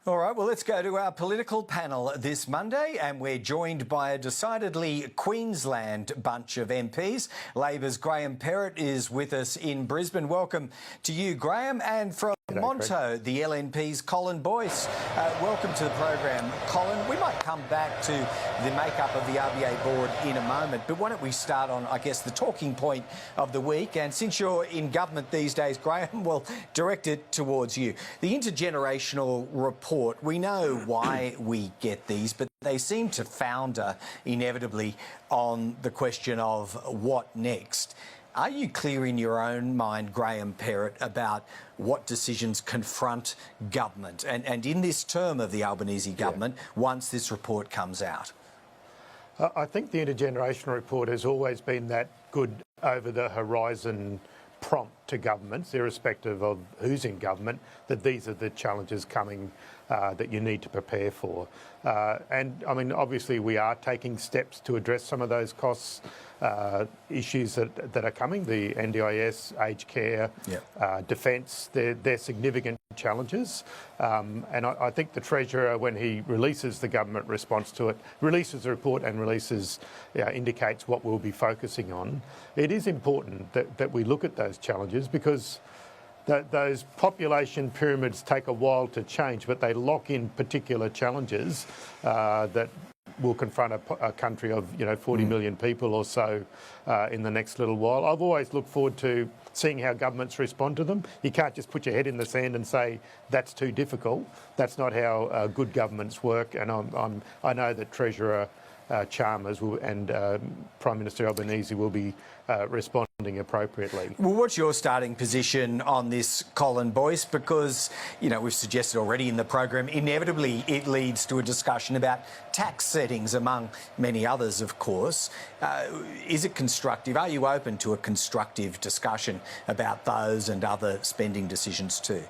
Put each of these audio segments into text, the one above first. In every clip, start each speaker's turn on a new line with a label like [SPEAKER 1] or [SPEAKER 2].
[SPEAKER 1] All right, well, let's go to our political panel this Monday, and we're joined by a decidedly Queensland bunch of MPs. Labor's Graham Perrett is with us in Brisbane. Welcome to you, Graham. And from Monto, the LNP's Colin Boyce. Welcome to the program, Colin. We might come back to the makeup of the RBA board in a moment, but why don't we start on, I guess, the talking point of the week. And since you're in government these days, Graham, we'll direct it towards you. The intergenerational report, we know why we get these, but they seem to founder inevitably on the question of what next. Are you clear in your own mind, Graham Perrett, about what decisions confront government and in this term of the Albanese government once this report comes out?
[SPEAKER 2] I think the intergenerational report has always been that good over-the-horizon prompt to governments, irrespective of who's in government, that these are the challenges coming that you need to prepare for. And, I mean, obviously we are taking steps to address some of those costs, issues that are coming, the NDIS, aged care, defence, they're significant challenges. And I think the Treasurer, when he releases the government response to it, releases the report and indicates what we'll be focusing on. It is important that we look at those challenges because those population pyramids take a while to change, but they lock in particular challenges that will confront a country of 40 million people or so in the next little while. I've always looked forward to seeing how governments respond to them. You can't just put your head in the sand and say that's too difficult. That's not how good governments work. And I know that Treasurer Chalmers and Prime Minister Albanese will be responding appropriately.
[SPEAKER 1] Well, what's your starting position on this, Colin Boyce? Because, we've suggested already in the program, inevitably it leads to a discussion about tax settings, among many others, of course. Is it constructive? Are you open to a constructive discussion about those and other spending decisions too?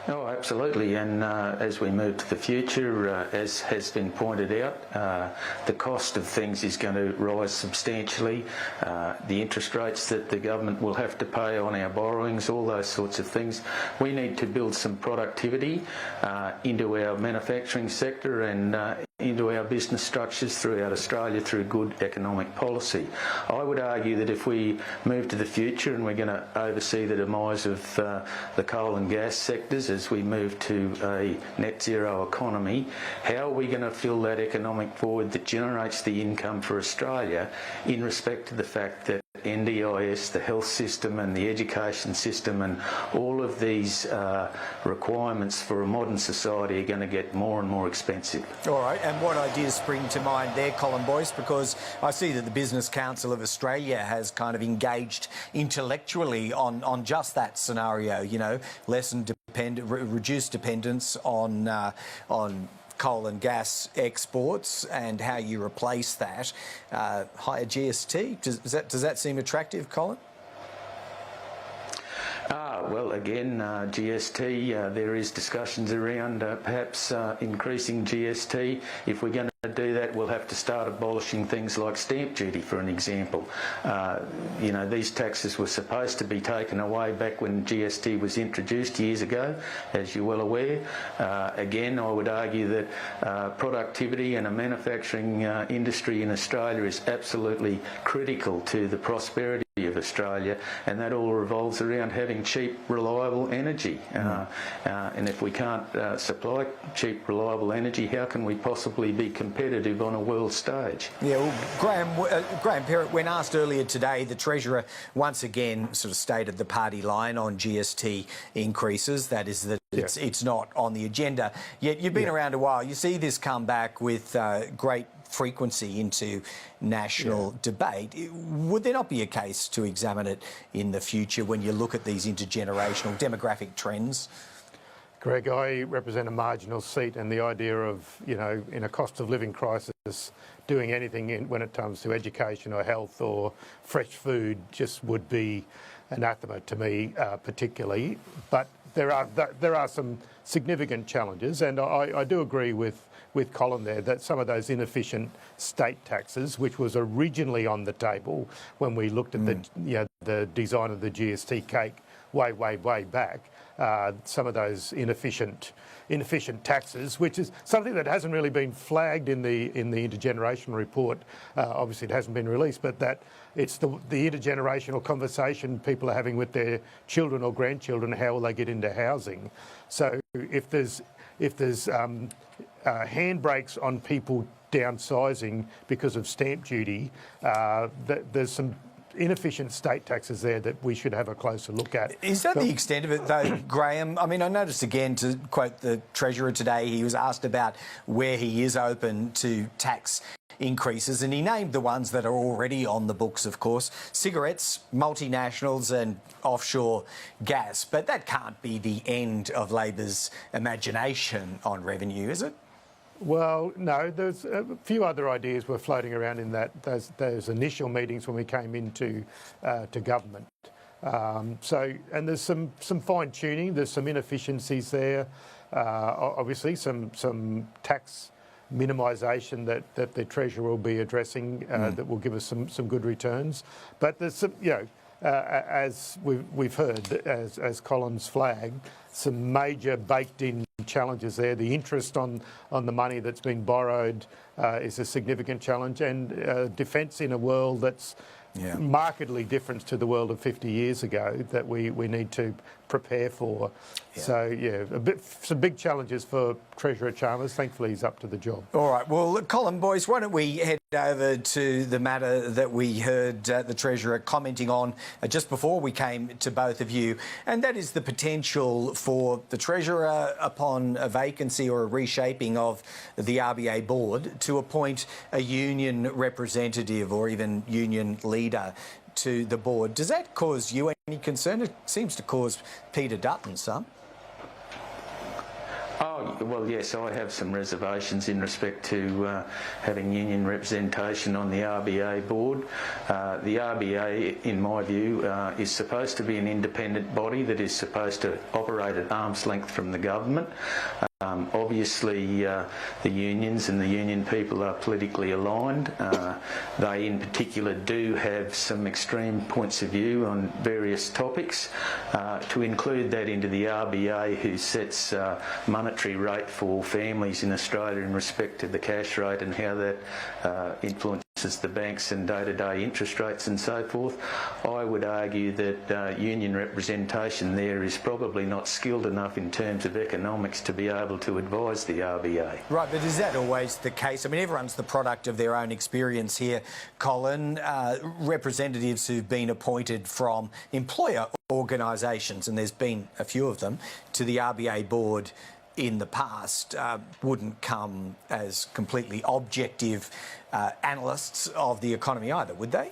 [SPEAKER 3] Oh, absolutely. And as we move to the future, as has been pointed out, the cost of things is going to rise substantially. The interest rates that the government will have to pay on our borrowings, all those sorts of things. We need to build some productivity into our manufacturing sector and into our business structures throughout Australia through good economic policy. I would argue that if we move to the future and we're going to oversee the demise of the coal and gas sectors as we move to a net zero economy, how are we going to fill that economic void that generates the income for Australia in respect to the fact that NDIS, the health system and the education system and all of these requirements for a modern society are going to get more and more expensive.
[SPEAKER 1] All right, and what ideas spring to mind there, Colin Boyce? Because I see that the Business Council of Australia has kind of engaged intellectually on just that scenario, reduced dependence on coal and gas exports and how you replace that. Higher GST, does that seem attractive, Colin?
[SPEAKER 3] Well, again, GST, there is discussions around perhaps increasing GST. If we're going to do that, we'll have to start abolishing things like stamp duty, for an example. These taxes were supposed to be taken away back when GST was introduced years ago, as you're well aware. Again, I would argue that productivity and a manufacturing industry in Australia is absolutely critical to the prosperity of Australia, and that all revolves around having cheap, reliable energy. And if we can't supply cheap, reliable energy, how can we possibly be competitive on a world stage? Yeah,
[SPEAKER 1] well, Graham Perrett, when asked earlier today, the Treasurer once again sort of stated the party line on GST increases, that is that it's not on the agenda. Yet you've been around a while. You see this come back with great frequency into national debate. Would there not be a case to examine it in the future when you look at these intergenerational demographic trends?
[SPEAKER 2] Greg, I represent a marginal seat, and the idea of, in a cost of living crisis, doing anything when it comes to education or health or fresh food just would be anathema to me, particularly. But there are some significant challenges, and I do agree with Colin there that some of those inefficient state taxes, which was originally on the table when we looked at the design of the GST cake way back, some of those inefficient taxes, which is something that hasn't really been flagged in the intergenerational report. Obviously, it hasn't been released, but that it's the intergenerational conversation people are having with their children or grandchildren. How will they get into housing? So if there's handbrakes on people downsizing because of stamp duty, there's some inefficient state taxes there that we should have a closer look at.
[SPEAKER 1] Is that the extent of it, though, Graham? I mean, I noticed again, to quote the Treasurer today, he was asked about where he is open to tax increases, and he named the ones that are already on the books, of course: cigarettes, multinationals and offshore gas. But that can't be the end of Labor's imagination on revenue, is it?
[SPEAKER 2] Well, no, there's a few other ideas were floating around in those initial meetings when we came into to government. And there's some fine tuning. There's some inefficiencies there. Obviously, some tax minimisation that the Treasurer will be addressing that will give us some good returns. But there's some, as we've heard, as Colin's flagged, some major baked-in challenges there. The interest on the money that's been borrowed is a significant challenge, and defence in a world that's markedly different to the world of 50 years ago that we need to prepare for. Yeah. So, some big challenges for Treasurer Chalmers. Thankfully, he's up to the job.
[SPEAKER 1] All right. Well, look, Colin, boys, why don't we head over to the matter that we heard the Treasurer commenting on just before we came to both of you, and that is the potential for the Treasurer, upon a vacancy or a reshaping of the RBA board, to appoint a union representative or even union leader to the board. Does that cause you any concern? It seems to cause Peter Dutton some.
[SPEAKER 3] Oh, well, yes, I have some reservations in respect to having union representation on the RBA board. The RBA, in my view, is supposed to be an independent body that is supposed to operate at arm's length from the government. Obviously, the unions and the union people are politically aligned. They, in particular, do have some extreme points of view on various topics. To include that into the RBA, who sets monetary rate for families in Australia in respect to the cash rate and how that influences the banks and day-to-day interest rates and so forth, I would argue that union representation there is probably not skilled enough in terms of economics to be able to advise the RBA.
[SPEAKER 1] Right, but is that always the case? I mean, everyone's the product of their own experience here, Colin. Representatives who've been appointed from employer organisations, and there's been a few of them, to the RBA board in the past wouldn't come as completely objective analysts of the economy either, would they?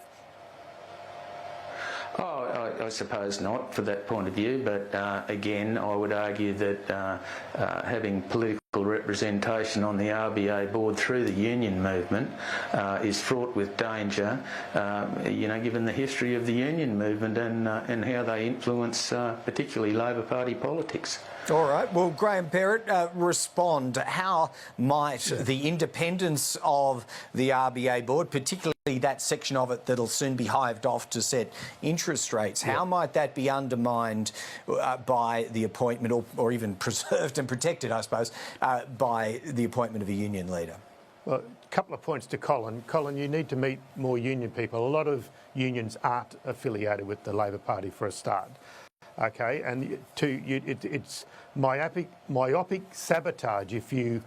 [SPEAKER 3] Oh, I suppose not, for that point of view, but again, I would argue that having political representation on the RBA board through the union movement is fraught with danger, given the history of the union movement and how they influence particularly Labor Party politics.
[SPEAKER 1] All right. Well, Graham Perrett, respond. How might the independence of the RBA board, particularly that section of it that'll soon be hived off to set interest rates, how might that be undermined by the appointment, or even preserved and protected, I suppose, by the appointment of a union leader?
[SPEAKER 2] Well, a couple of points to Colin. Colin, you need to meet more union people. A lot of unions aren't affiliated with the Labor Party for a start. Okay, and it's myopic sabotage if you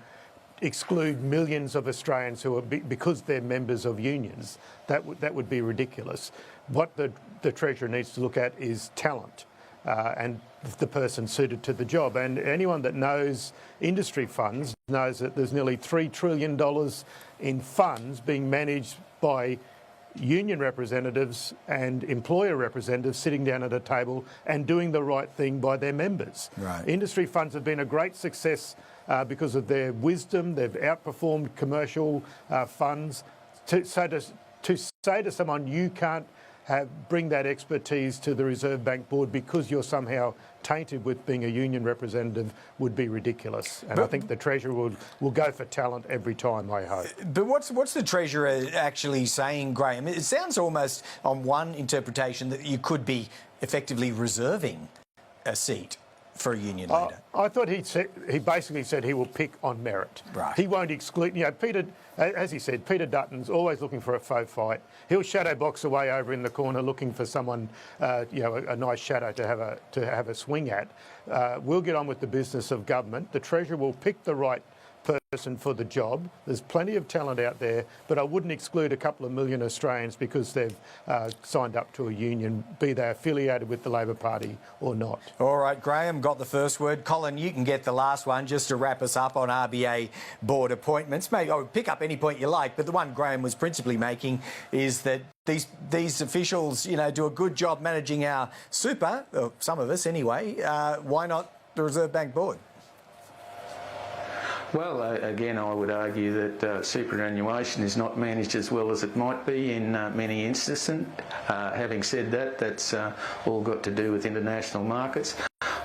[SPEAKER 2] exclude millions of Australians who are because they're members of unions. That would be ridiculous. What the Treasurer needs to look at is talent and the person suited to the job. And anyone that knows industry funds knows that there's nearly $3 trillion in funds being managed by union representatives and employer representatives sitting down at a table and doing the right thing by their members.
[SPEAKER 1] Right.
[SPEAKER 2] Industry funds have been a great success because of their wisdom. They've outperformed commercial funds. To say to someone you can't bring that expertise to the Reserve Bank board because you're somehow tainted with being a union representative would be ridiculous. And I think the Treasurer will go for talent every time, I hope.
[SPEAKER 1] But what's the Treasurer actually saying, Graham? It sounds almost, on one interpretation, that you could be effectively reserving a seat for a union leader?
[SPEAKER 2] I thought he basically said he will pick on merit.
[SPEAKER 1] Right.
[SPEAKER 2] He won't exclude. Peter, as he said, Peter Dutton's always looking for a faux fight. He'll shadow box away over in the corner looking for someone, a nice shadow to have a swing at. We'll get on with the business of government. The Treasurer will pick the right person for the job. There's plenty of talent out there, but I wouldn't exclude a couple of million Australians because they've signed up to a union, be they affiliated with the Labor Party or not.
[SPEAKER 1] All right, Graham got the first word. Colin, you can get the last one just to wrap us up on RBA board appointments. Maybe pick up any point you like, but the one Graham was principally making is that these officials, do a good job managing our super, or some of us anyway. Why not the Reserve Bank board?
[SPEAKER 3] Well, again, I would argue that superannuation is not managed as well as it might be in many instances. Having said that, that's all got to do with international markets.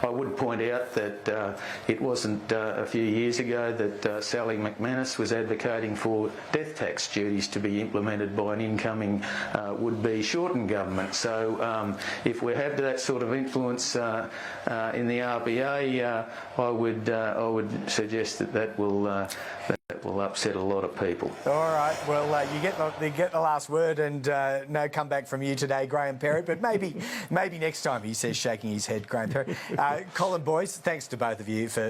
[SPEAKER 3] I would point out that it wasn't a few years ago that Sally McManus was advocating for death tax duties to be implemented by an incoming would-be Shorten government. So if we have that sort of influence in the RBA, I would suggest that will upset a lot of people.
[SPEAKER 1] All right. Well, you get the last word, and no comeback from you today, Graham Perrett. But maybe next time, he says, shaking his head, Graham Perrett. Colin, boys, thanks to both of you for